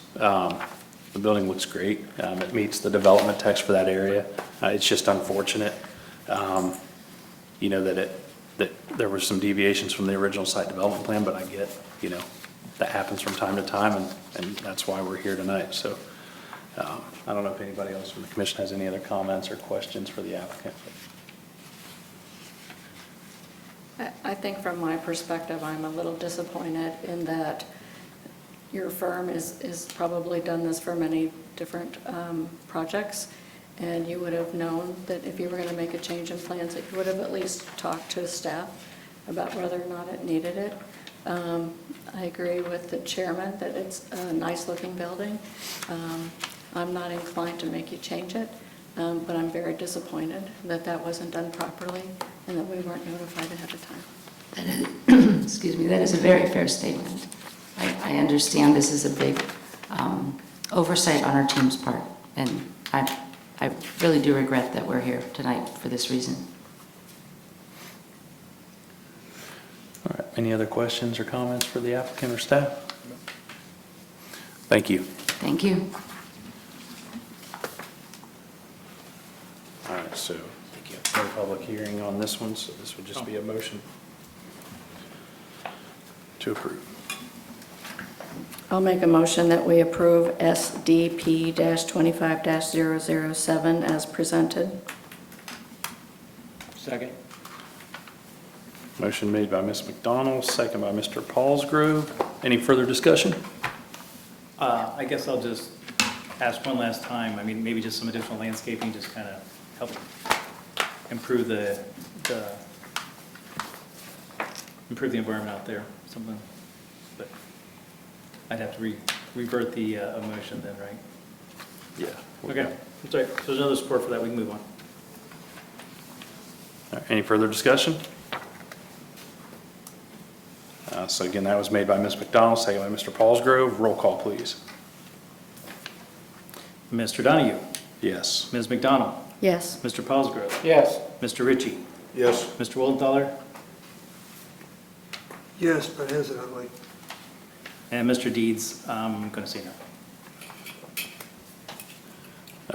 great. It meets the development text for that area. It's just unfortunate, you know, that there were some deviations from the original site development plan, but I get, you know, that happens from time to time, and that's why we're here tonight. So I don't know if anybody else from the commission has any other comments or questions for the applicant. I think from my perspective, I'm a little disappointed in that your firm is probably done this for many different projects, and you would have known that if you were going to make a change in plans, that you would have at least talked to staff about whether or not it needed it. I agree with the chairman that it's a nice-looking building. I'm not inclined to make you change it, but I'm very disappointed that that wasn't done properly and that we weren't notified ahead of time. Excuse me, that is a very fair statement. I understand this is a big oversight on our team's part, and I really do regret that we're here tonight for this reason. All right, any other questions or comments for the applicant or staff? Thank you. Thank you. All right, so no public hearing on this one, so this would just be a motion to approve. I'll make a motion that we approve SDP-25-007 as presented. Second. Motion made by Ms. McDonald, second by Mr. Paulsgrove. Any further discussion? I guess I'll just ask one last time, I mean, maybe just some additional landscaping, just kind of help improve the environment out there, something, but I'd have to revert the motion then, right? Yeah. Okay, I'm sorry, if there's another support for that, we can move on. All right, any further discussion? So again, that was made by Ms. McDonald, second by Mr. Paulsgrove. Roll call, please. Mr. Donahue, Yes. Ms. McDonald, Yes. Mr. Paulsgrove, Yes. Mr. Ritchie, Yes. Mr. Wildenthaler, Yes, but hesitantly. and Mr. Deeds, I'm going to say no.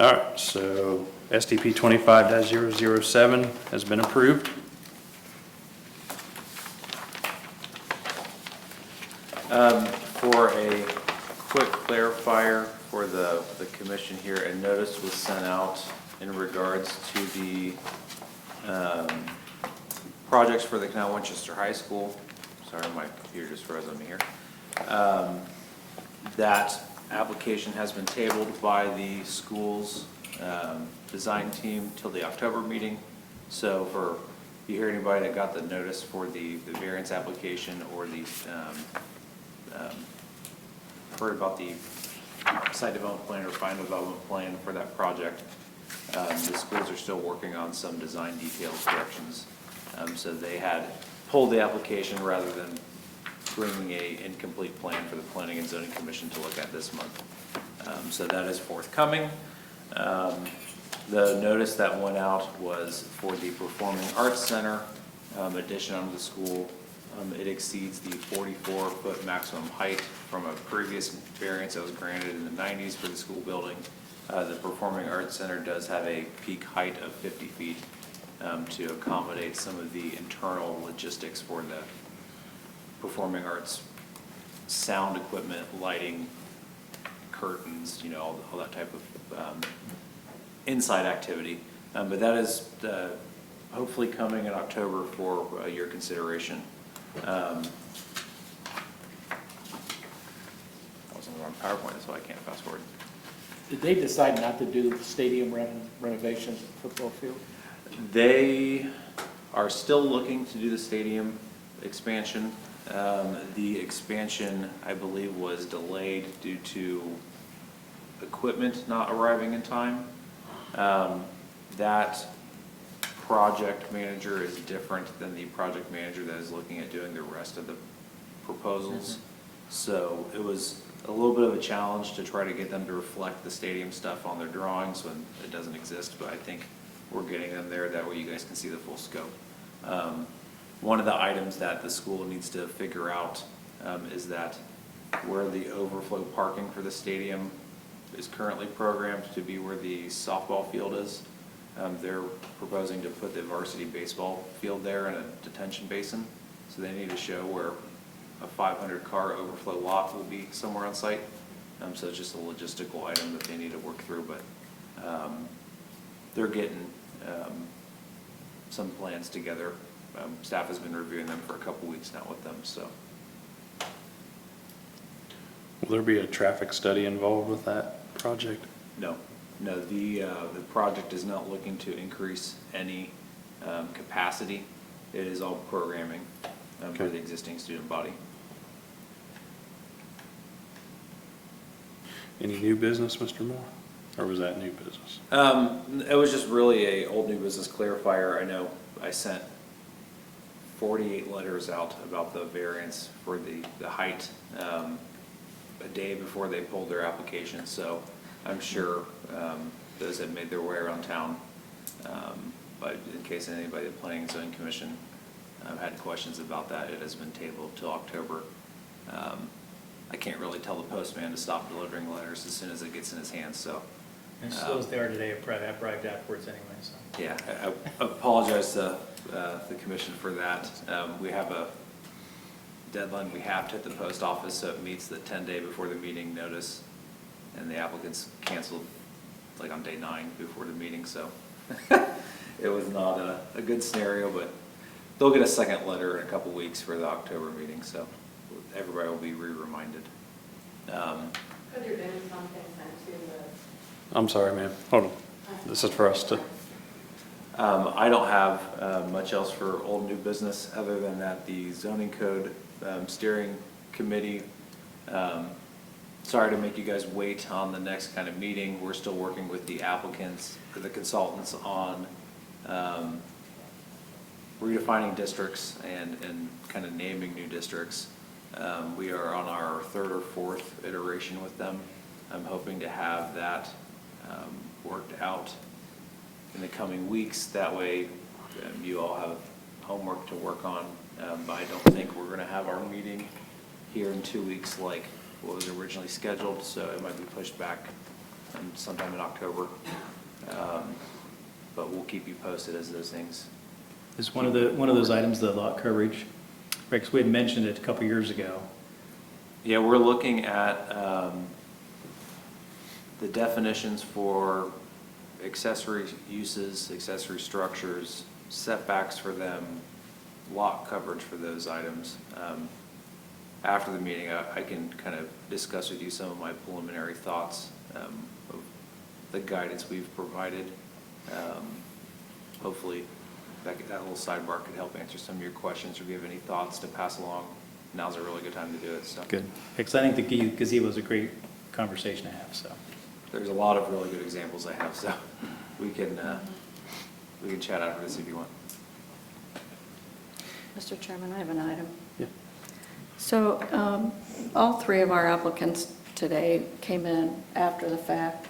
All right, so SDP 25-007 has been approved. For a quick clarifier for the commission here, a notice was sent out in regards to the projects for the Canal Winchester High School. Sorry, my computer just froze on me here. That application has been tabled by the school's design team till the October meeting. So for, if you hear anybody that got the notice for the variance application or the heard about the site development plan or final development plan for that project, the schools are still working on some design details corrections. So they had pulled the application rather than bringing a incomplete plan for the Planning and Zoning Commission to look at this month. So that is forthcoming. The notice that went out was for the Performing Arts Center addition onto the school. It exceeds the 44-foot maximum height from a previous variance that was granted in the 90s for the school building. The Performing Arts Center does have a peak height of 50 feet to accommodate some of the internal logistics for the performing arts, sound equipment, lighting, curtains, you know, all that type of inside activity. But that is hopefully coming in October for your consideration. I was on the wrong PowerPoint, so I can't fast forward. Did they decide not to do the stadium renovations at the football field? They are still looking to do the stadium expansion. The expansion, I believe, was delayed due to equipment not arriving in time. That project manager is different than the project manager that is looking at doing the rest of the proposals. So it was a little bit of a challenge to try to get them to reflect the stadium stuff on their drawings when it doesn't exist, but I think we're getting them there, that way you guys can see the full scope. One of the items that the school needs to figure out is that where the overflow parking for the stadium is currently programmed to be where the softball field is. They're proposing to put the varsity baseball field there in a detention basin. So they need to show where a 500-car overflow lot will be somewhere on site. So it's just a logistical item that they need to work through, but they're getting some plans together. Staff has been reviewing them for a couple weeks now with them, so. Will there be a traffic study involved with that project? No, the project is not looking to increase any capacity. It is all programming for Okay. the existing student body. Any new business, Mr. Moore? Or was that new business? It was just really a old new business clarifier. I know I sent 48 letters out about the variance for the height a day before they pulled their application, so I'm sure those have made their way around town. But in case anybody at the Planning and Zoning Commission had questions about that, it has been tabled till October. I can't really tell the postman to stop delivering letters as soon as it gets in his hands, so. And slow as they are today, I arrived afterwards anyway, so. Yeah, I apologize to the commission for that. We have a deadline we have to hit the post office, so it meets the 10-day before the meeting notice. And the applicants canceled like on day 9 before the meeting, so it was not a good scenario, but they'll get a second letter in a couple weeks for the October meeting, so everybody will be re-reminded. Could there been something sent to the? I'm sorry, ma'am. Hold on. This is for us to, I don't have much else for old new business, other than that the zoning code steering committee, sorry to make you guys wait on the next kind of meeting. We're still working with the applicants, the consultants on redefining districts and kind of naming new districts. We are on our 3rd or 4th iteration with them. I'm hoping to have that worked out in the coming weeks. That way you all have homework to work on. But I don't think we're going to have our meeting here in 2 weeks like what was originally scheduled, so it might be pushed back sometime in October. But we'll keep you posted as those things. Is one of those items the lot coverage? Right, 'cause we had mentioned it a couple years ago. Yeah, we're looking at the definitions for accessory uses, accessory structures, setbacks for them, lot coverage for those items. After the meeting, I can kind of discuss with you some of my preliminary thoughts of the guidance we've provided. Hopefully, that little sidebar could help answer some of your questions or give any thoughts to pass along. Now's a really good time to do it, so. Good. Because I think the gazebo is a great conversation to have, so. There's a lot of really good examples I have, so we can chat after this if you want. Mr. Chairman, I have an item. yeah. So all 3 of our applicants today came in after the fact,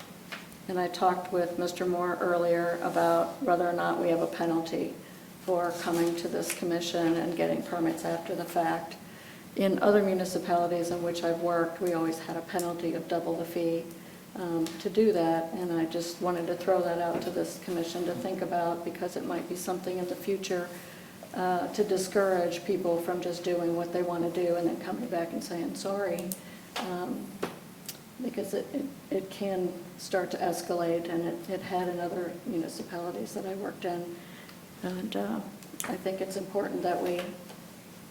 and I talked with Mr. Moore earlier about whether or not we have a penalty for coming to this commission and getting permits after the fact. In other municipalities in which I've worked, we always had a penalty of double the fee to do that, and I just wanted to throw that out to this commission to think about, because it might be something in the future to discourage people from just doing what they want to do and then coming back and saying sorry, because it can start to escalate, and it had in other municipalities that I worked in. And I think it's important that we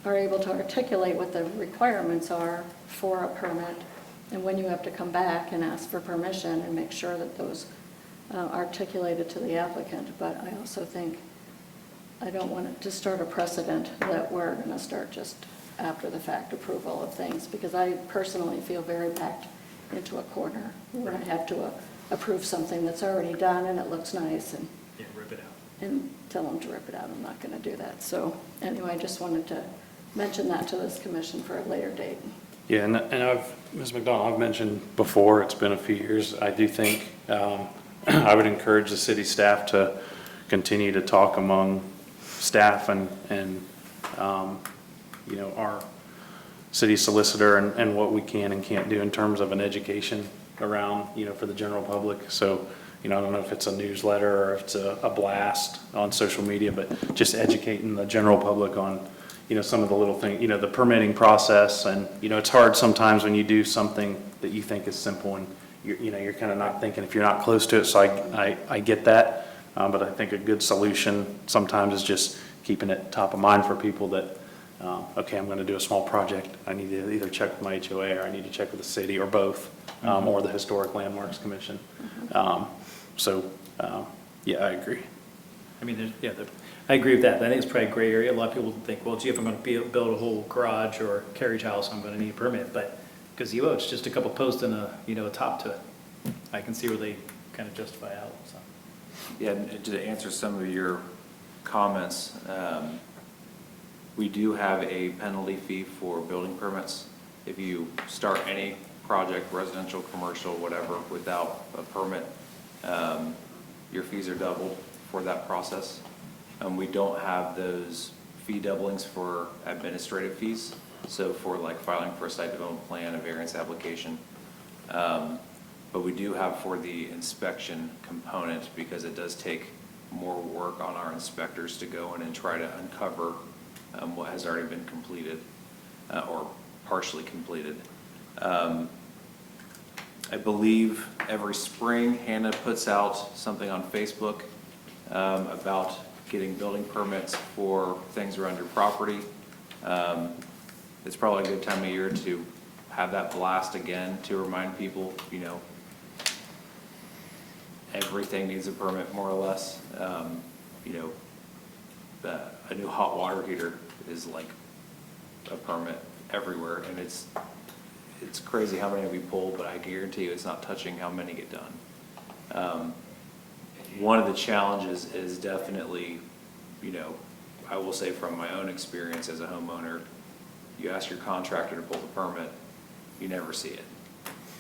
are able to articulate what the requirements are for a permit and when you have to come back and ask for permission, and make sure that those are articulated to the applicant. But I also think I don't want it to start a precedent that we're going to start just after the fact approval of things, because I personally feel very backed into a corner where I have to approve something that's already done and it looks nice, and Yeah, rip it out. and tell them to rip it out. I'm not going to do that. So anyway, I just wanted to mention that to this commission for a later date. Yeah, and Ms. McDonald, I've mentioned before, it's been a few years. I do think I would encourage the city staff to continue to talk among staff and our city solicitor and what we can and can't do in terms of an education around, for the general public. So, I don't know if it's a newsletter or if it's a blast on social media, but just educating the general public on, some of the little things, the permitting process. And, it's hard sometimes when you do something that you think is simple and you're kind of not thinking if you're not close to it. So I get that. But I think a good solution sometimes is just keeping it top of mind for people that, okay, I'm going to do a small project. I need to either check with my HOA or I need to check with the city or both, or the Historic Landmarks Commission. Yeah, I agree. I mean, I agree with that. I think it's probably a gray area. A lot of people think, well, gee, if I'm going to build a whole garage or carriage house, I'm going to need a permit. But gazebo, it's just a couple posts and a top to it. I can see where they kind of justify out. So. Yeah, and to answer some of your comments, we do have a penalty fee for building permits. If you start any project, residential, commercial, whatever, without a permit, your fees are doubled for that process. We don't have those fee doublings for administrative fees. So for like filing for a site development plan, a variance application. But we do have for the inspection component, because it does take more work on our inspectors to go in and try to uncover what has already been completed or partially completed. I believe every spring Hannah puts out something on Facebook about getting building permits for things around your property. It's probably a good time of year to have that blast again to remind people, you know, everything needs a permit more or less. You know, a new hot water heater is like a permit everywhere, and it's crazy how many we pull, but I guarantee you it's not touching how many get done. One of the challenges is definitely, you know, I will say from my own experience as a homeowner, you ask your contractor to pull the permit, you never see it.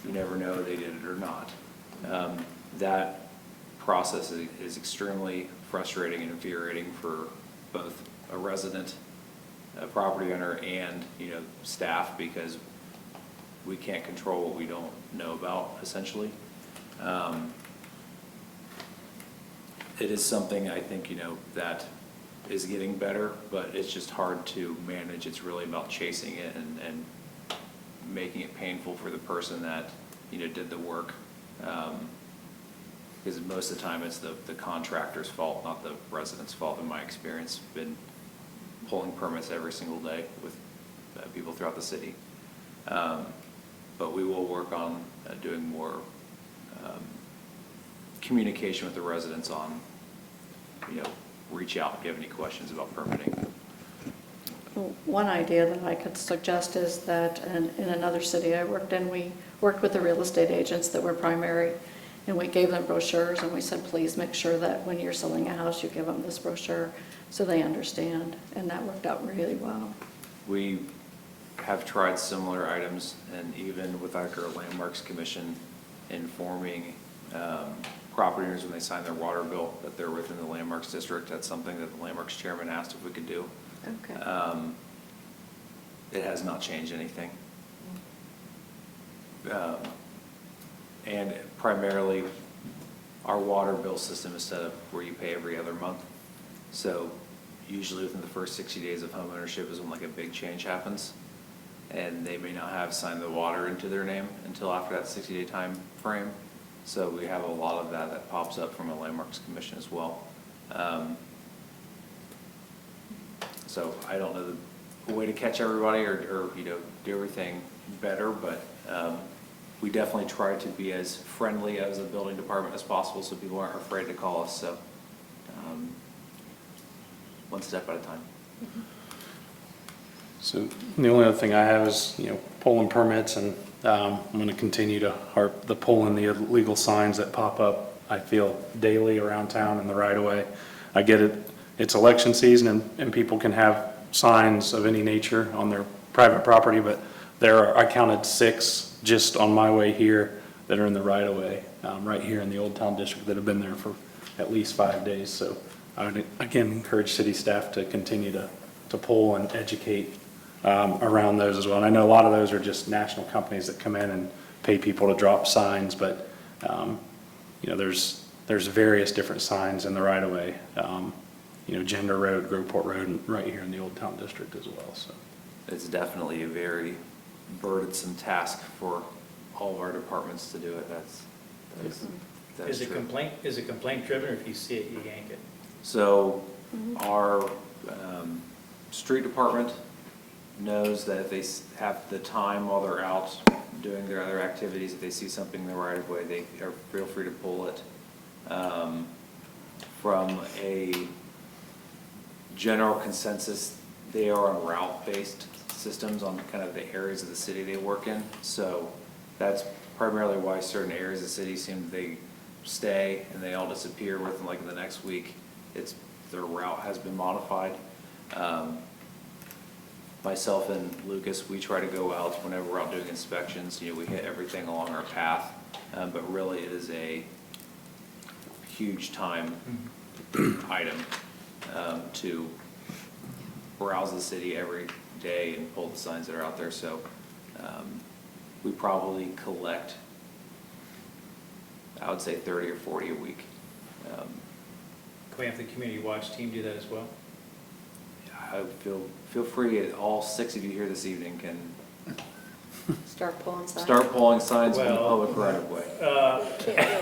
You never know if they did it or not. That process is extremely frustrating and infuriating for both a resident, a property owner, and, you know, staff, because we can't control what we don't know about, essentially. It is something I think, you know, that is getting better, but it's just hard to manage. It's really about chasing it and making it painful for the person that, you know, did the work. Because most of the time it's the contractor's fault, not the resident's fault, in my experience. Been pulling permits every single day with people throughout the city. But we will work on doing more communication with the residents on, you know, reach out if you have any questions about permitting. One idea that I could suggest is that in another city I worked in, we worked with the real estate agents that were primary, and we gave them brochures, and we said, please make sure that when you're selling a house, you give them this brochure so they understand, and that worked out really well. We have tried similar items, and even with our Landmarks Commission informing property owners when they sign their water bill that they're within the Landmarks District. That's something that the Landmarks Chairman asked if we could do. Okay. It has not changed anything. And primarily, our water bill system is set up where you pay every other month. So usually within the first 60 days of home ownership is when like a big change happens. And they may not have signed the water into their name until after that 60-day time frame. So we have a lot of that pops up from a Landmarks Commission as well. So I don't know the way to catch everybody or you know, do everything better, but we definitely try to be as friendly as a building department as possible so people aren't afraid to call us. So one step at a time. So the only other thing I have is, you know, pulling permits, and I'm going to continue to harp the pulling the illegal signs that pop up, I feel, daily around town in the right of way. I get it. It's election season, and people can have signs of any nature on their private property, but I counted 6 just on my way here that are in the right of way, right here in the Old Town District, that have been there for at least 5 days. So I would again encourage city staff to continue to pull and educate around those as well. And I know a lot of those are just national companies that come in and pay people to drop signs, but you know, there's various different signs in the right of way. You know, Gender Road, Groveport Road, and right here in the Old Town District as well. So It's definitely a very burdensome task for all of our departments to do it. That's Is it true. complaint driven, or if you see it, you yank it? So our street department knows that if they have the time while they're out doing their other activities, if they see something in the right of way, they are feel free to pull it. From a general consensus, they are on route-based systems on kind of the areas of the city they work in. So that's primarily why certain areas of the city they stay and they all disappear within like the next week. Their route has been modified. Myself and Lucas, we try to go out whenever we're out doing inspections. You know, we hit everything along our path, but really it is huge time item to browse the city every day and pull the signs that are out there. So we probably collect, I would say 30 or 40 a week. Can we have the community watch team do that as well? I feel free, all 6 of you here this evening can Start pulling signs. start pulling signs from the Well, public right of way.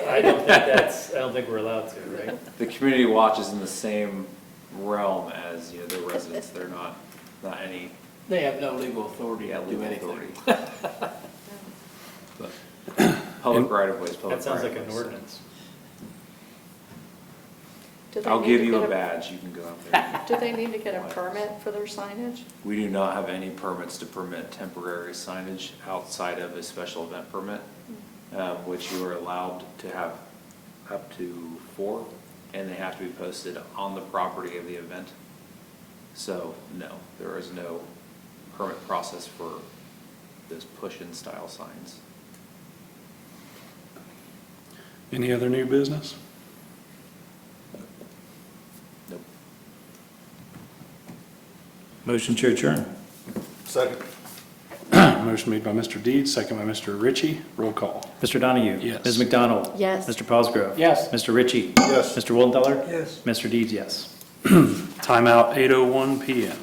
I don't think we're allowed to, right? The community watch is in the same realm as, the residents. They're not any They have no legal authority to do legal anything. authority. But public right of way is public That sounds right like of an way, so. ordinance. Do they I'll need give to you get a badge, you can go out there. Do they need to get a permit for their signage? We do not have any permits to permit temporary signage outside of a special event permit, which you are allowed to have up to 4, and they have to be posted on the property of the event. So, no, there is no permit process for those push-in style signs. Any other new business? Nope. Motion to adjourn. Second. Motion made by Mr. Deeds, second by Mr. Ritchie. Roll call. Mr. Donahue? Yes. Ms. McDonald? Yes. Mr. Paulsgrove? Yes. Mr. Ritchie? Yes. Mr. Wildenthaler? Yes. Mr. Deeds, yes. Timeout 8:01 PM.